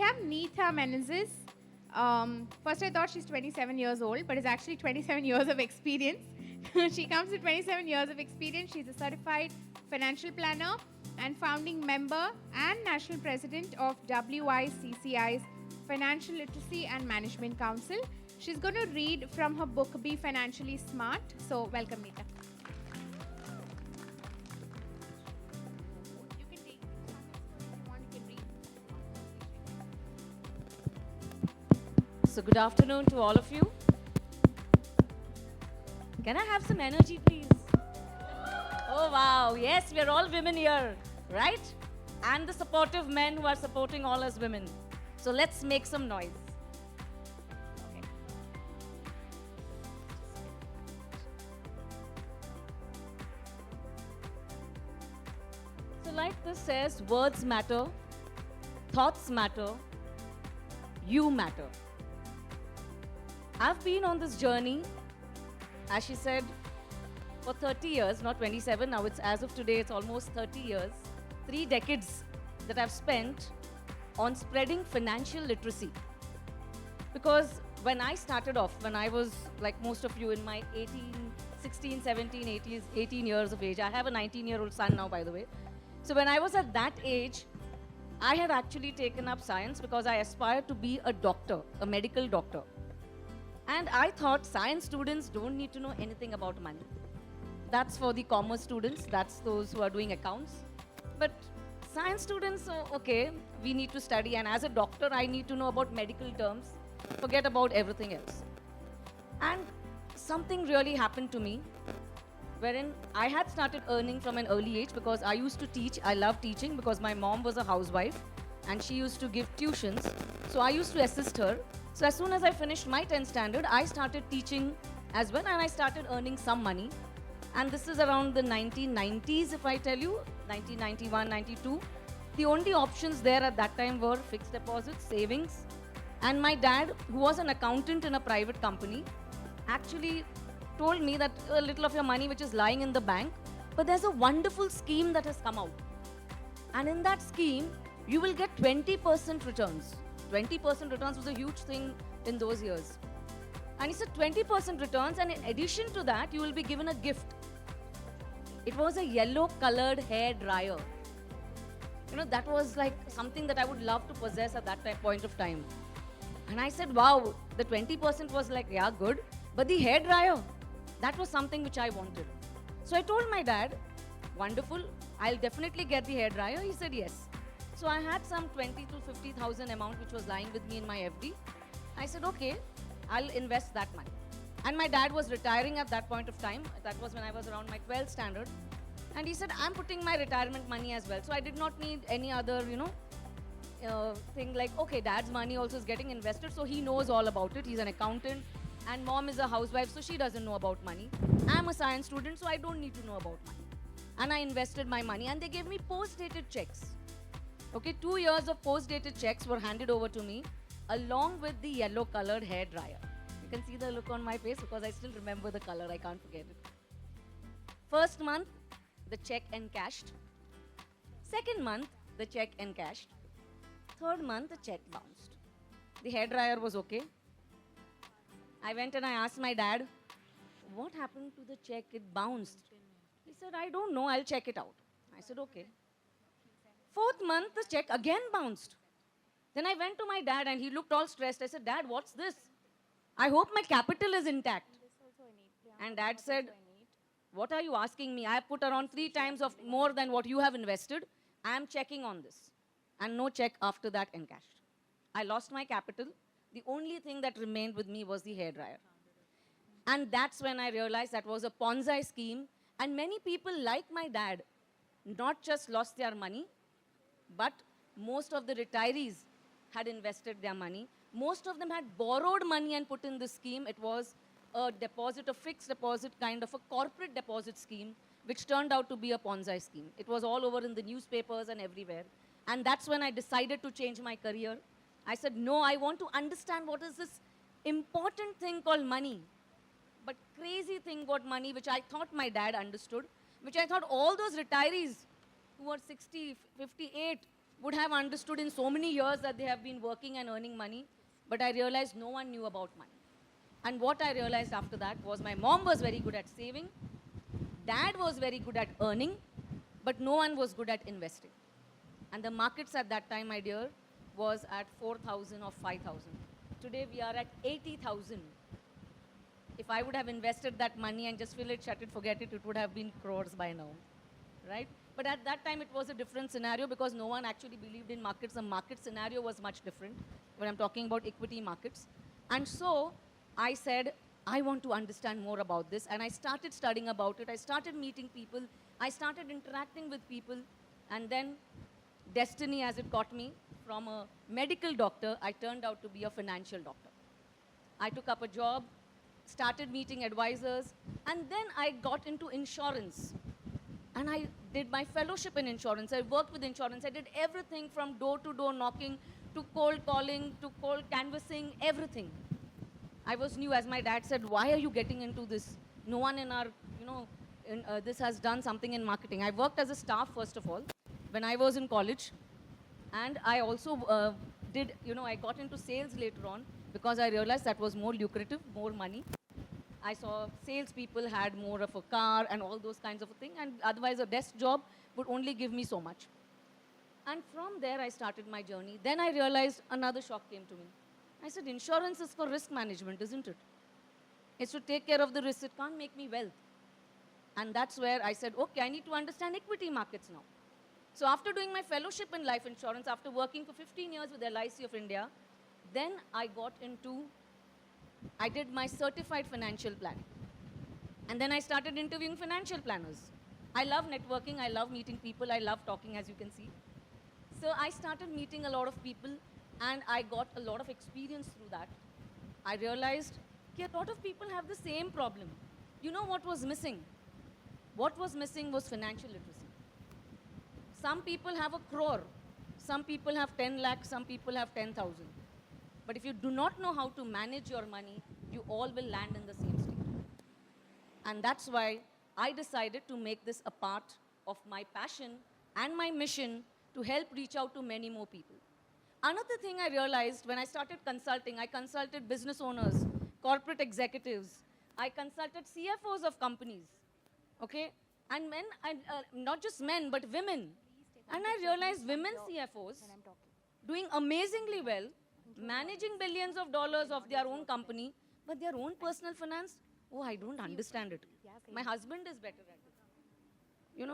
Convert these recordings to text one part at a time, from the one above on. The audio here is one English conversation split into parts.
have Neetha Menezes. First, I thought she's 27 years old, but it's actually 27 years of experience. She comes with 27 years of experience. She's a certified financial planner and founding member and national president of WICCI's Financial Literacy and Management Council. She's going to read from her book, Be Financially Smart. So, welcome, Neetha. You can take if you want, you can read. So good afternoon to all of you. Can I have some energy, please? Oh, wow. Yes, we are all women here, right? And the supportive men who are supporting all us women. So let's make some noise. Okay. So like this says, words matter, thoughts matter, you matter. I've been on this journey, as she said, for 30 years, not 27. Now it's as of today, it's almost 30 years, 3 decades that I've spent on spreading financial literacy. Because when I started off, when I was like most of you in my 16, 17, 18 years of age, I have a 19-year-old son now, by the way. So when I was at that age, I had actually taken up science because I aspired to be a doctor, a medical doctor. And I thought science students don't need to know anything about money. That's for the commerce students, that's those who are doing accounts. But science students, okay, we need to study. And as a doctor, I need to know about medical terms. Forget about everything else. And something really happened to me, wherein I had started earning from an early age because I used to teach. I love teaching because my mom was a housewife and she used to give tuitions. So I used to assist her. So as soon as I finished my 10th standard, I started teaching as well and I started earning some money. And this is around the 1990s, if I tell you, 1991, 92. The only options there at that time were fixed deposits, savings. And my dad, who was an accountant in a private company, actually told me that a little of your money which is lying in the bank, but there's a wonderful scheme that has come out. And in that scheme, you will get 20% returns. 20% returns was a huge thing in those years. And he said 20% returns, and in addition to that, you will be given a gift. It was a yellow colored hair dryer. You know, that was like something that I would love to possess at that point of time. And I said, wow, the 20% was like, yeah, good. But the hair dryer, that was something which I wanted. So I told my dad, wonderful, I'll definitely get the hair dryer. He said yes. So I had some 20 to 50,000 amount which was lying with me in my FD. I said, okay, I'll invest that money. And my dad was retiring at that point of time. That was when I was around my 12th standard. And he said, I'm putting my retirement money as well. So I did not need any other, thing like, okay, dad's money also is getting invested. So he knows all about it. He's an accountant. And mom is a housewife, so she doesn't know about money. I'm a science student, so I don't need to know about money. And I invested my money. And they gave me post-dated checks. Okay, 2 years of post-dated checks were handed over to me along with the yellow colored hair dryer. You can see the look on my face because I still remember the color, I can't forget it. First month, the check encashed. Second month, the check encashed. Third month, the check bounced. The hair dryer was okay. I went and I asked my dad, what happened to the check? It bounced. He said, I don't know, I'll check it out. I said, okay. Fourth month, the check again bounced. Then I went to my dad and he looked all stressed. I said, Dad, what's this? I hope my capital is intact. And Dad said, what are you asking me? I have put around 3 times of more than what you have invested. I am checking on this. And no check after that encashed. I lost my capital. The only thing that remained with me was the hairdryer. And that's when I realized that was a Ponzi scheme. And many people like my dad not just lost their money, but most of the retirees had invested their money. Most of them had borrowed money and put in this scheme. It was a deposit, a fixed deposit, kind of a corporate deposit scheme, which turned out to be a Ponzi scheme. It was all over in the newspapers and everywhere. And that's when I decided to change my career. I said, no, I want to understand what is this important thing called money. But crazy thing called money, which I thought my dad understood, which I thought all those retirees who were 60, 58, would have understood in so many years that they have been working and earning money, but I realized no one knew about money. And what I realized after that was my mom was very good at saving, dad was very good at earning, but no one was good at investing. And the markets at that time, my dear, was at 4,000 or 5,000. Today we are at 80,000. If I would have invested that money and just fill it, shut it, forget it, it would have been crores by now, right? But at that time, it was a different scenario because no one actually believed in markets. The market scenario was much different when I'm talking about equity markets. And so I said, I want to understand more about this. And I started studying about it. I started meeting people. I started interacting with people. And then destiny, as it got me, from a medical doctor, I turned out to be a financial doctor. I took up a job, started meeting advisors, and then I got into insurance. And I did my fellowship in insurance. I worked with insurance. I did everything from door to door knocking to cold calling to cold canvassing, everything. I was new, as my dad said, why are you getting into this? No one in our, this has done something in marketing. I worked as a staff, first of all, when I was in college. And I also I got into sales later on because I realized that was more lucrative, more money. I saw salespeople had more of a car and all those kinds of a thing, and otherwise a desk job would only give me so much. And from there, I started my journey. Then I realized another shock came to me. I said, insurance is for risk management, isn't it? It's to take care of the risks. It can't make me wealth. And that's where I said, okay, I need to understand equity markets now. So after doing my fellowship in life insurance, after working for 15 years with LIC of India, then I did my certified financial planning. And then I started interviewing financial planners. I love networking, I love meeting people, I love talking, as you can see. So I started meeting a lot of people, and I got a lot of experience through that. I realized that a lot of people have the same problem. You know what was missing? What was missing was financial literacy. Some people have 1 crore, some people have 10 lakhs, some people have 10,000. But if you do not know how to manage your money, you all will land in the same state. And that's why I decided to make this a part of my passion and my mission to help reach out to many more people. Another thing I realized when I started consulting, I consulted business owners, corporate executives, I consulted CFOs of companies, okay? And men, not just men, but women. And I realized women CFOs doing amazingly well, managing billions of dollars of their own company, but their own personal finance, oh, I don't understand it. My husband is better at it.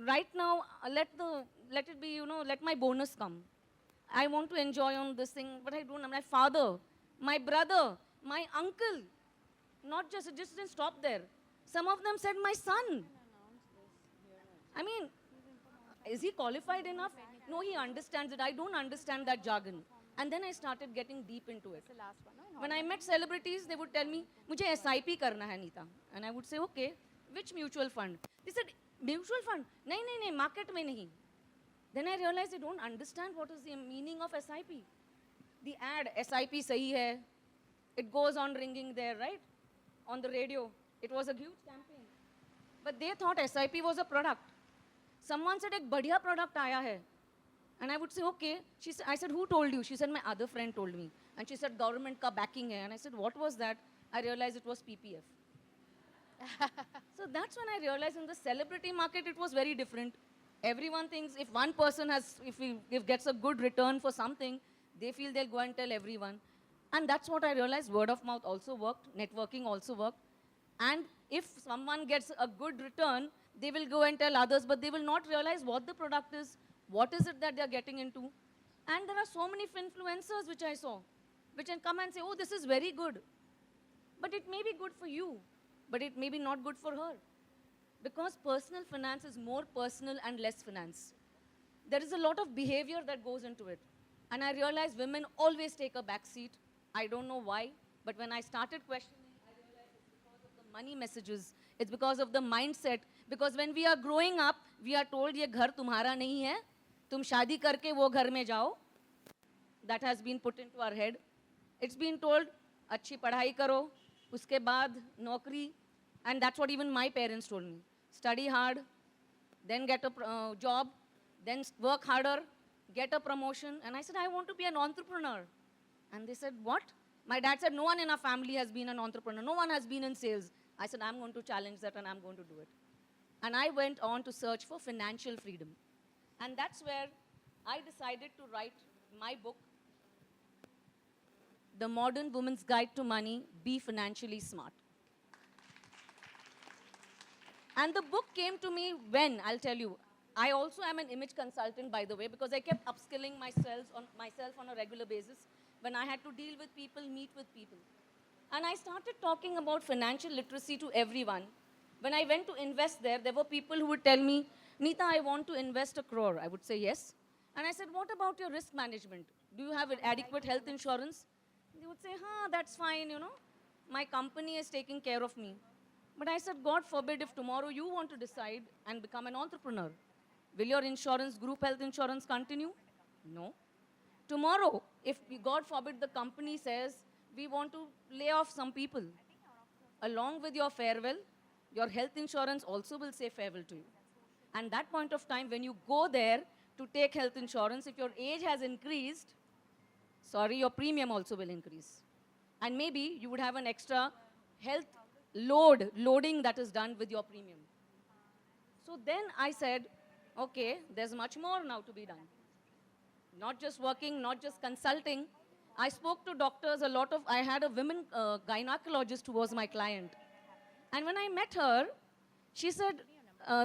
Right now, let it be, let my bonus come. I want to enjoy on this thing, but I don't. My father, my brother, my uncle, it just didn't stop there. Some of them said, my son. I mean, is he qualified enough? No, he understands it. I don't understand that jargon. And then I started getting deep into it. When I met celebrities, they would tell me, "Mujhe SIP karna hai, Neeta." And I would say, okay, which mutual fund? They said, mutual fund? No, market mein nahi. Then I realized they don't understand what is the meaning of SIP. The ad, SIP sahi hai, it goes on ringing there, right? On the radio. It was a huge campaign. But they thought SIP was a product. Someone said, ek badhiya product aaya hai. And I would say, okay. I said, who told you? She said, my other friend told me. And she said, government ka backing hai. And I said, what was that? I realized it was PPF. So that's when I realized in the celebrity market, it was very different. Everyone thinks if one person gets a good return for something, they feel they'll go and tell everyone. And that's what I realized. Word of mouth also worked. Networking also worked. And if someone gets a good return, they will go and tell others, but they will not realize what the product is, what is it that they're getting into. And there are so many influencers which I saw, which can come and say, oh, this is very good. But it may be good for you, but it may be not good for her. Because personal finance is more personal and less finance. There is a lot of behavior that goes into it. And I realized women always take a back seat. I don't know why, but when I started questioning, I realized it's because of the money messages. It's because of the mindset. Because when we are growing up, we are told, ye ghar tumhara nahi hai, tum shadi karke wo ghar mein jao. That has been put into our head. It's been told, achhi padhai karo, uske baad naukri. And that's what even my parents told me. Study hard, then get a job, then work harder, get a promotion. And I said, I want to be an entrepreneur. And they said, what? My dad said, no one in our family has been an entrepreneur. No one has been in sales. I said, I'm going to challenge that and I'm going to do it. And I went on to search for financial freedom. And that's where I decided to write my book, The Modern Woman's Guide to Money, Be Financially Smart. And the book came to me when, I'll tell you, I also am an image consultant, by the way, because I kept upskilling myself on a regular basis when I had to deal with people, meet with people. And I started talking about financial literacy to everyone. When I went to invest there were people who would tell me, Neeta, I want to invest 1 crore. I would say yes. And I said, what about your risk management? Do you have adequate health insurance? They would say, that's fine, My company is taking care of me. But I said, God forbid if tomorrow you want to decide and become an entrepreneur. Will your insurance, group health insurance continue? No. Tomorrow, if God forbid the company says, we want to lay off some people, along with your farewell, your health insurance also will say farewell to you. And that point of time, when you go there to take health insurance, if your age has increased, sorry, your premium also will increase. And maybe you would have an extra health loading that is done with your premium. So then I said, okay, there's much more now to be done. Not just working, not just consulting. I spoke to doctors I had a women gynecologist who was my client. And when I met her, she said,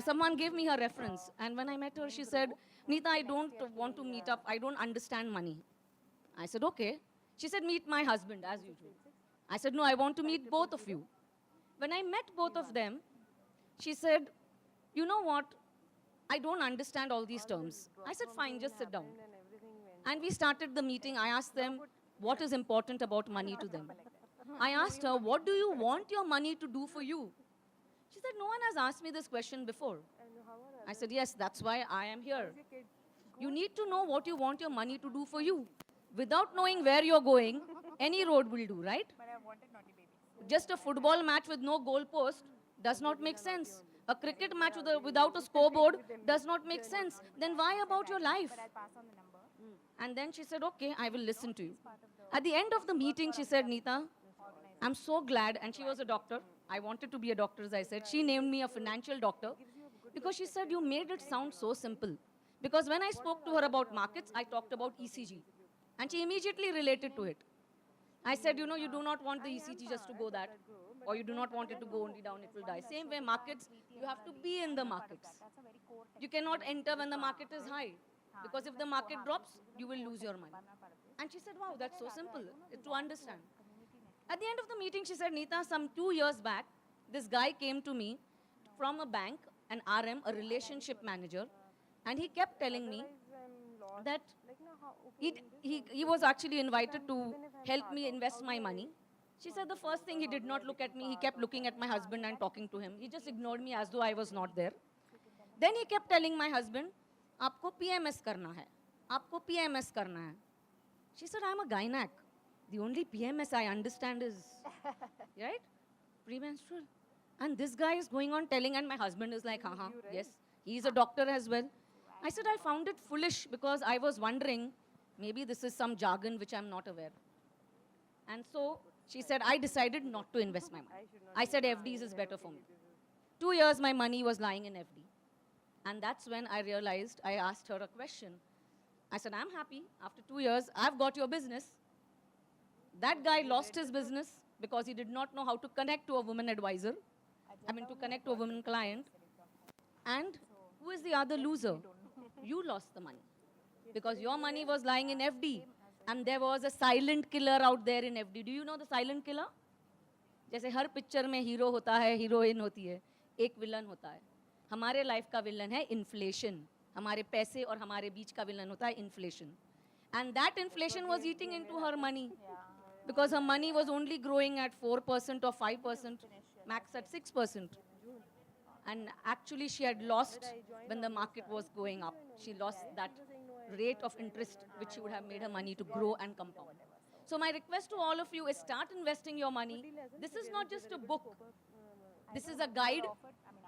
someone gave me her reference. And when I met her, she said, Neeta, I don't want to meet up. I don't understand money. I said, okay. She said, meet my husband, as usual. I said, no, I want to meet both of you. When I met both of them, she said, you know what? I don't understand all these terms. I said, fine, just sit down. And we started the meeting. I asked them, what is important about money to them? I asked her, what do you want your money to do for you? She said, no one has asked me this question before. I said, yes, that's why I am here. You need to know what you want your money to do for you. Without knowing where you're going, any road will do, right? Just a football match with no goal post does not make sense. A cricket match without a scoreboard does not make sense. Then why about your life? And then she said, okay, I will listen to you. At the end of the meeting, she said, Neeta, I'm so glad, and she was a doctor. I wanted to be a doctor, as I said. She named me a financial doctor because she said, you made it sound so simple. Because when I spoke to her about markets, I talked about ECG. And she immediately related to it. I said, you do not want the ECG just to go that, or you do not want it to go only down, it will die. Same way, markets, you have to be in the markets. You cannot enter when the market is high, because if the market drops, you will lose your money. And she said, wow, that's so simple to understand. At the end of the meeting, she said, Neeta, some 2 years back, this guy came to me from a bank, an RM, a relationship manager, and he kept telling me that he was actually invited to help me invest my money. She said the first thing, he did not look at me. He kept looking at my husband and talking to him. He just ignored me as though I was not there. Then he kept telling my husband, आपको PMS करना है. आपको PMS करना है. She said, I'm a gynac. The only PMS I understand is, right? Premenstrual. And this guy is going on telling, and my husband is like, yes. He's a doctor as well. I said, I found it foolish because I was wondering, maybe this is some jargon which I'm not aware. And so she said, I decided not to invest my money. I said, FDs is better for me. 2 years, my money was lying in FD. And that's when I realized, I asked her a question. I said, I'm happy. After 2 years, I've got your business. That guy lost his business because he did not know how to connect to a woman advisor. To connect to a woman client. And who is the other loser? You lost the money. Because your money was lying in FD. And there was a silent killer out there in FD. Do you know the silent killer? जैसे हर picture में hero होता है, heroine होती है, एक villain होता है. हमारे लाइफ का विलन है इन्फ्लेशन. हमारे पैसे और हमारे बीच का विलन होता है inflation. And that inflation was eating into her money. Because her money was only growing at 4% or 5%, max at 6%. And actually she had lost when the market was going up. She lost that rate of interest which she would have made her money to grow and compound. So my request to all of you is start investing your money. This is not just a book. This is a guide.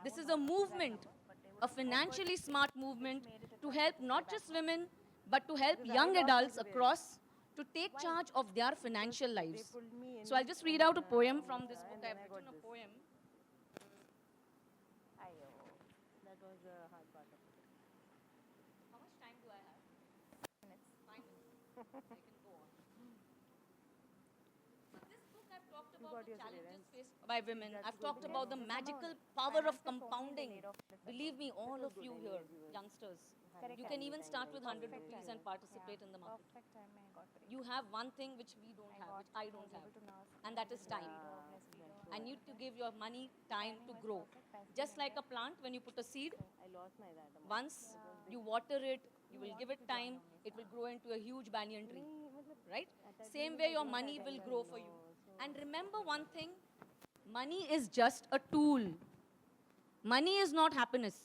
This is a movement, a financially smart movement to help not just women, but to help young adults across to take charge of their financial lives. So I'll just read out a poem from this book. I've written a poem. That was the hard part of it. How much time do I have? 5 minutes. So I can go on. So this book I've talked about the challenges faced by women. I've talked about the magical power of compounding. Believe me, all of you here, youngsters, you can even start with 100 rupees and participate in the market. You have one thing which we don't have, which I don't have, and that is time. I need to give your money time to grow. Just like a plant, when you put a seed, I lost my dad. once you water it, you will give it time, it will grow into a huge banyan tree. Right? Same way your money will grow for you. And remember one thing, money is just a tool. Money is not happiness.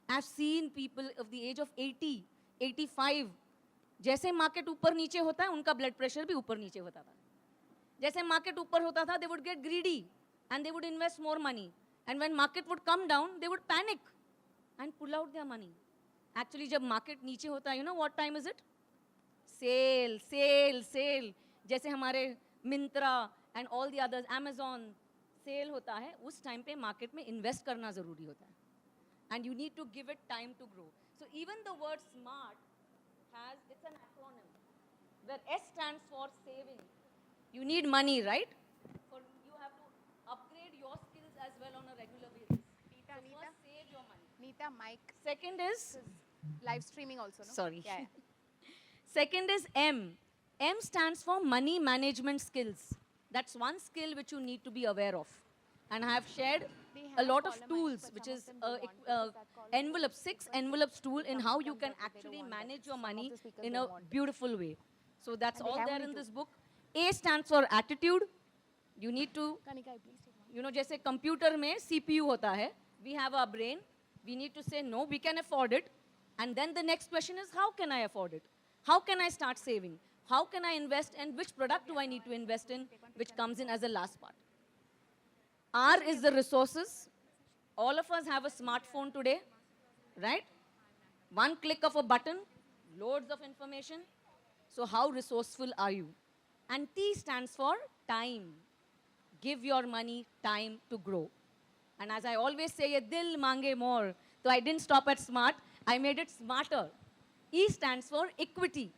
I've seen people of the age of 80, 85, जैसे market ऊपर नीचे होता है उनका blood pressure भी ऊपर नीचे होता था. जैसे मार्केट ऊपर होता था, they would get greedy and they would invest more money. And when market would come down, they would panic and pull out their money. Actually, जब market नीचे होता है, you know what time is it? Sale, sale, sale. जैसे हमारे Myntra and all the others, Amazon, sale होता है, उस time पे market में invest करना ज़रूरी होता है. And you need to give it time to grow. So even the word smart has, it's an acronym, where S stands for saving. You need money, right? For you have to upgrade your skills as well on a regular basis. Nita, So Nita. first save your money. Nita, mic. Second is, Live streaming also, no? sorry. Yeah. Second is M. M stands for money management skills. That's one skill which you need to be aware of. And I have shared a lot of tools, which is envelope, 6 envelopes tool in how you can actually manage your money in a beautiful way. So that's all there in this book. A stands for attitude. You need to, Kanika, please take one. you know, जैसे computer में CPU होता है, we have our brain. We need to say, no, we can afford it. And then the next question is, how can I afford it? How can I start saving? How can I invest, and which product do I need to invest in, which comes in as the last part. R is the resources. All of us have a smartphone today, right? One click of a button, loads of information. So how resourceful are you? And T stands for time. Give your money time to grow. And as I always say, ye dil mange more. So I didn't stop at smart, I made it smarter. E stands for equity.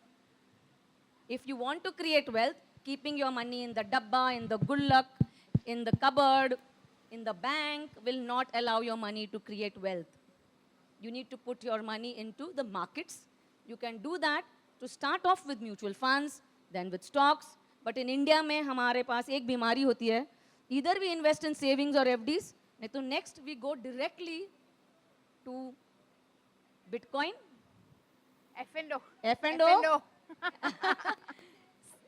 If you want to create wealth, keeping your money in the dabba, in the gullak, in the cupboard, in the bank will not allow your money to create wealth. You need to put your money into the markets. You can do that to start off with mutual funds, then with stocks. But in India में हमारे पास एक बीमारी होती है. Either we invest in savings or FDs. नहीं तो next we go directly to Bitcoin. F&O. F&O.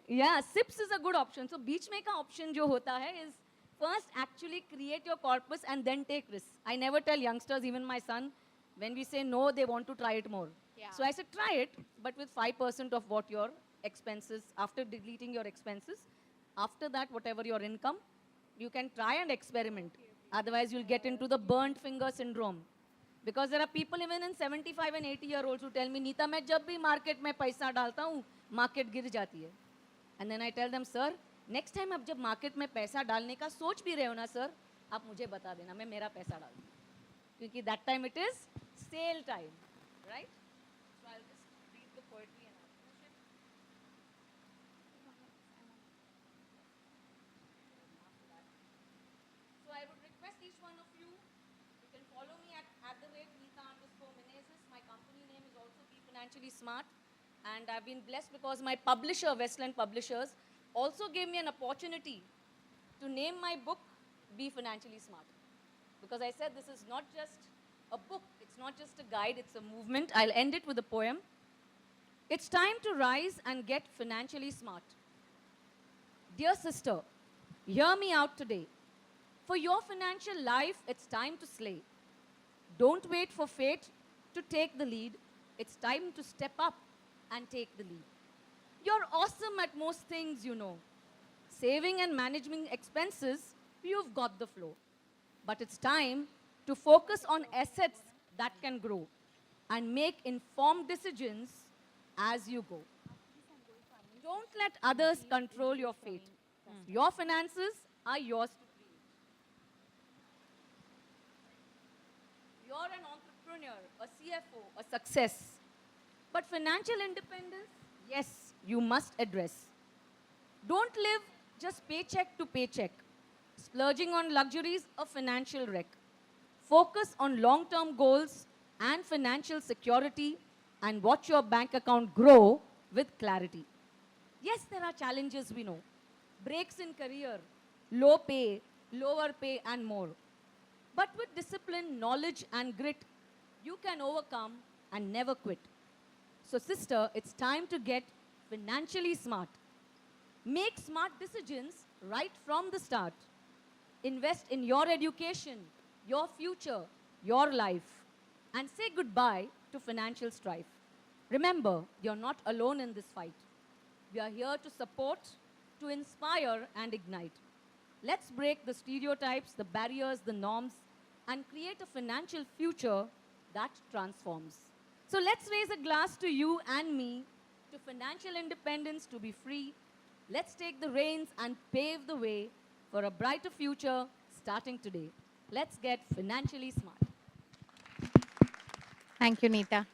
Yeah, SIPs is a good option. So बीच में का option जो होता है is first actually create your corpus and then take risks. I never tell youngsters, even my son, when we say no, they want to try it more. Yeah. So I said, try it, but with 5% of what your expenses, after deleting your expenses, after that, whatever your income, you can try and experiment. Otherwise, you'll get into the burnt finger syndrome. Because there are people even in 75 and 80-year-olds who tell me, Neeta, मैं जब भी market में पैसा डालता हूँ, market गिर जाती है. And then I tell them, sir, next time आप जब market में पैसा डालने का सोच भी रहे हो ना, sir, आप मुझे बता देना, मैं मेरा पैसा डाल दूँ. क्योंकि that time it is sale time, right? So I'll just read the poetry and I'll finish it. So I would request each one of you, you can follow me at the rate Neeta_Menezes. My company name is also Be Financially Smart. And I've been blessed because my publisher, Westland Publishers, also gave me an opportunity to name my book Be Financially Smart. Because I said this is not just a book, it's not just a guide, it's a movement. I'll end it with a poem. It's time to rise and get financially smart. Dear sister, hear me out today. For your financial life, it's time to slay. Don't wait for fate to take the lead. It's time to step up and take the lead. You're awesome at most things, you know. Saving and managing expenses, you've got the flow. But it's time to focus on assets that can grow and make informed decisions as you go. Don't let others control your fate. Your finances are yours to create. You're an entrepreneur, a CFO, a success. But financial independence, yes, you must address. Don't live just paycheck to paycheck. Splurging on luxuries, a financial wreck. Focus on long term goals and financial security and watch your bank account grow with clarity. Yes, there are challenges we know. Breaks in career, low pay, lower pay, and more. But with discipline, knowledge, and grit, you can overcome and never quit. So, sister, it's time to get financially smart. Make smart decisions right from the start. Invest in your education, your future, your life, and say goodbye to financial strife. Remember, you're not alone in this fight. We are here to support, to inspire, and ignite. Let's break the stereotypes, the barriers, the norms, and create a financial future that transforms. So let's raise a glass to you and me, to financial independence, to be free. Let's take the reins and pave the way for a brighter future starting today. Let's get financially smart. Thank you, Neeta.